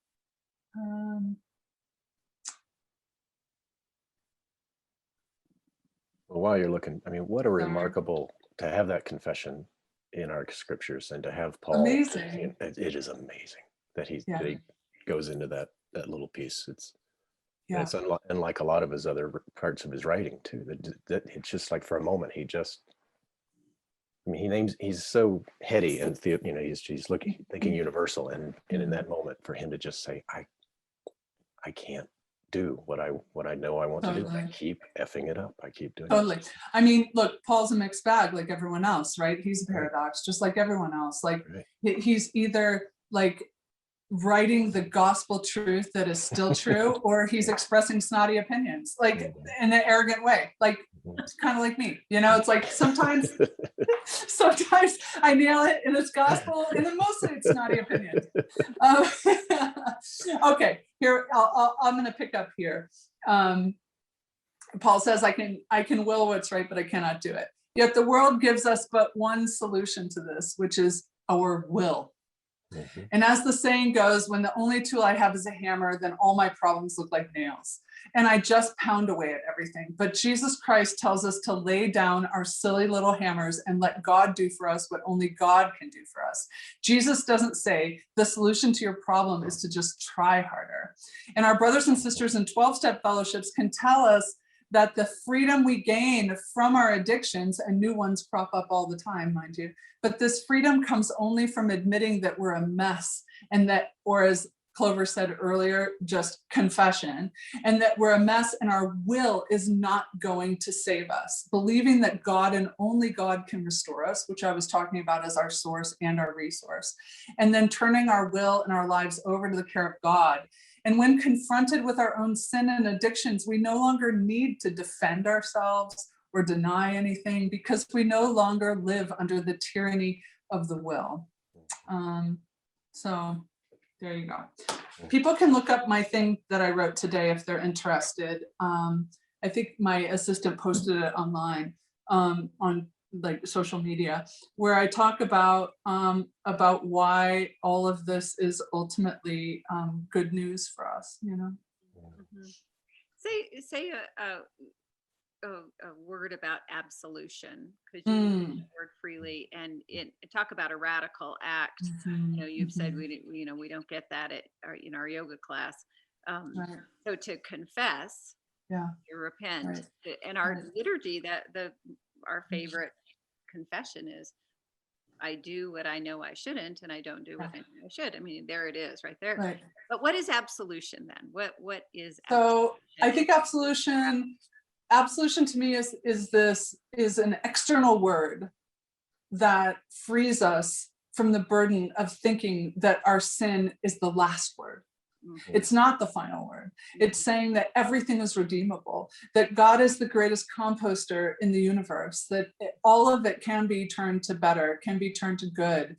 Well, while you're looking, I mean, what a remarkable to have that confession in our scriptures and to have Paul. Amazing. It is amazing that he goes into that little piece. It's unlike a lot of his other parts of his writing too. That it's just like for a moment he's so heady and he's thinking universal, and in that moment for him to just say I can't do what I know I want to do. I keep effing it up. I keep doing it. I mean, look, Paul's a mixed bag like everyone else, right? He's a paradox, just like everyone else. Like he's either like writing the gospel truth that is still true, or he's expressing snotty opinions, like in an arrogant way. Like It's kind of like me, it's like sometimes I nail it and it's gospel, and then mostly it's naughty opinions. Okay, here, I'm going to pick up here. Paul says, I can will what's right, but I cannot do it. Yet the world gives us but one solution to this, which is our will. And as the saying goes, when the only tool I have is a hammer, then all my problems look like nails. And I just pound away at everything. But Jesus Christ tells us to lay down our silly little hammers and let God do for us what only God can do for us. Jesus doesn't say the solution to your problem is to just try harder. And our brothers and sisters in 12-step fellowships can tell us that the freedom we gain from our addictions, and new ones crop up all the time, mind you, but this freedom comes only from admitting that we're a mess, and that, or as Clover said earlier, just confession, and that we're a mess and our will is not going to save us. Believing that God and only God can restore us, which I was talking about as our source and our resource, and then turning our will and our lives over to the care of God. And when confronted with our own sin and addictions, we no longer need to defend ourselves or deny anything, because we no longer live under the tyranny of the will. So there you go. People can look up my thing that I wrote today if they're interested. I think my assistant posted it online on like social media, where I talk about why all of this is ultimately good news for us. Say a word about absolution, because you use the word freely, and talk about a radical act. You've said we don't get that at our yoga class. Right. So to confess, you repent, and our liturgy, our favorite confession is, I do what I know I shouldn't, and I don't do what I know I should. I mean, there it is, right there. Right. But what is absolution then? What is absolution? So I think absolution to me is an external word that frees us from the burden of thinking that our sin is the last word. It's not the final word. It's saying that everything is redeemable, that God is the greatest composter in the universe, that all of it can be turned to better, can be turned to good,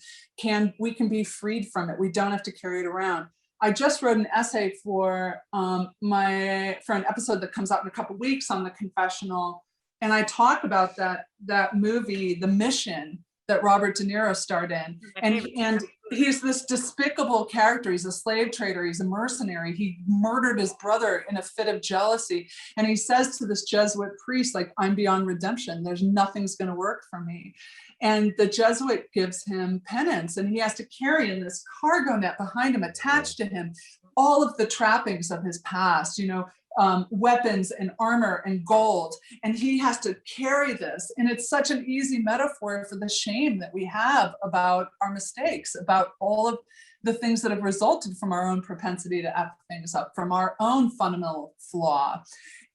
we can be freed from it. We don't have to carry it around. I just wrote an essay for an episode that comes out in a couple of weeks on the confessional, and I talk about that movie, The Mission, that Robert De Niro starred in, and he's this despicable character. He's a slave trader. He's a mercenary. He murdered his brother in a fit of jealousy, and he says to this Jesuit priest, like, I'm beyond redemption. There's nothing's going to work for me. And the Jesuit gives him penance, and he has to carry in this cargo net behind him, attached to him, all of the trappings of his past, weapons and armor and gold. And he has to carry this. And it's such an easy metaphor for the shame that we have about our mistakes, about all of the things that have resulted from our own propensity to F things up, from our own fundamental flaw.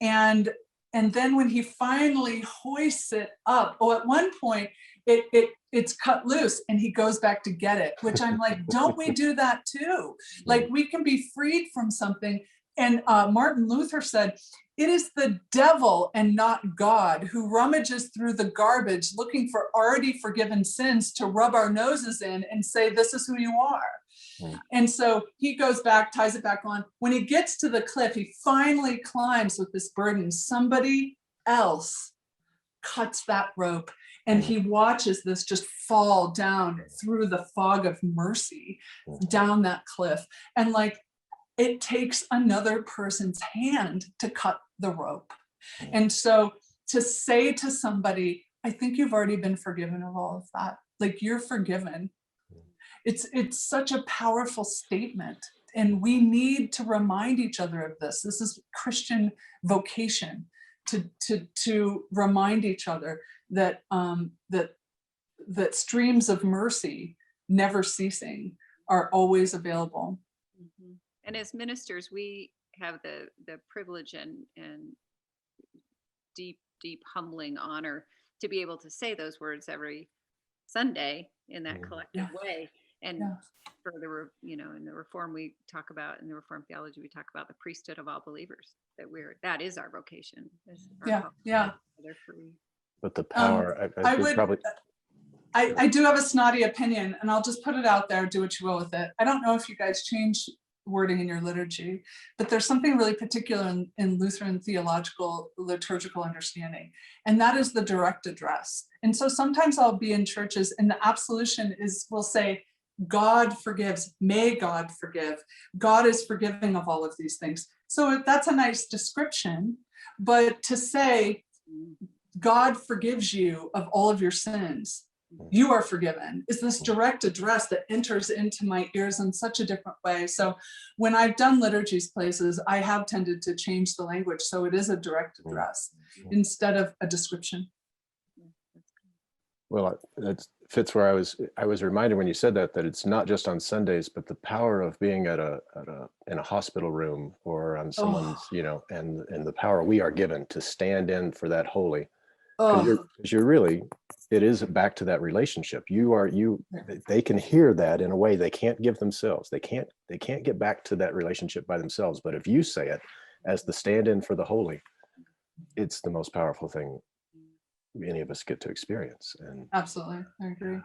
And then when he finally hoists it up, at one point, it's cut loose and he goes back to get it, which I'm like, don't we do that too? Like, we can be freed from something. And Martin Luther said, it is the devil and not God who rummages through the garbage looking for already forgiven sins to rub our noses in and say, this is who you are. And so he goes back, ties it back on. When he gets to the cliff, he finally climbs with this burden. Somebody else cuts that rope, and he watches this just fall down through the fog of mercy down that cliff. And like, it takes another person's hand to cut the rope. And so to say to somebody, I think you've already been forgiven of all of that. Like, you're forgiven. It's such a powerful statement. And we need to remind each other of this. This is Christian vocation, to remind each other that that streams of mercy, never ceasing, are always available. And as ministers, we have the privilege and deep humbling honor to be able to say those words every Sunday in that collective way. And for in the Reform, we talk about, in the Reformed theology, we talk about the priesthood of all believers, that is our vocation. They're free. But the power, I would would, probably, I do have a snotty opinion, and I'll just put it out there, do what you will with it. I don't know if you guys change wording in your liturgy, but there's something really particular in Lutheran theological liturgical understanding, and that is the direct address. And so sometimes I'll be in churches and the absolution will say, God forgives, may God forgive. God is forgiving of all of these things. So that's a nice description, but to say, God forgives you of all of your sins, you are forgiven, is this direct address that enters into my ears in such a different way. So when I've done liturgies places, I have tended to change the language so it is a direct address instead of a description. well, that fits where I was reminded when you said that it's not just on Sundays, but the power of being in a hospital room or on someone's, and the power we are given to stand in for that holy. Because you're really, it is back to that relationship. They can hear that in a way they can't give themselves. They can't get back to that relationship by themselves. But if you say it as the stand-in for the holy, it's the most powerful thing any of us get to experience. And absolutely, I agree.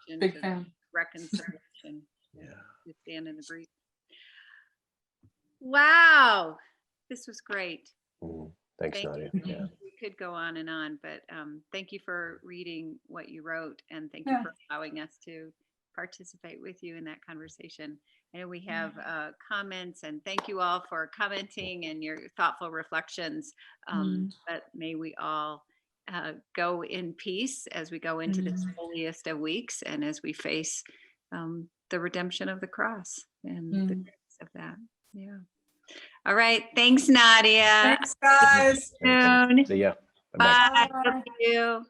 Yeah. Big fan. Reconciliation. Yeah. To stand in the breach. Wow, this was great. Thanks, Thank Nadia. you. Yeah. We could go on, but thank you for reading what you wrote, and thank you for allowing us to participate with you in that conversation. I know we have comments, and thank you all for commenting and your thoughtful reflections. But may we all go in peace as we go into this holiest of weeks, and as we face the redemption of the cross and the grace of that. Yeah. All right. Thanks, Nadia. Thanks, guys. Soon. See ya. Bye. Bye. Thank you.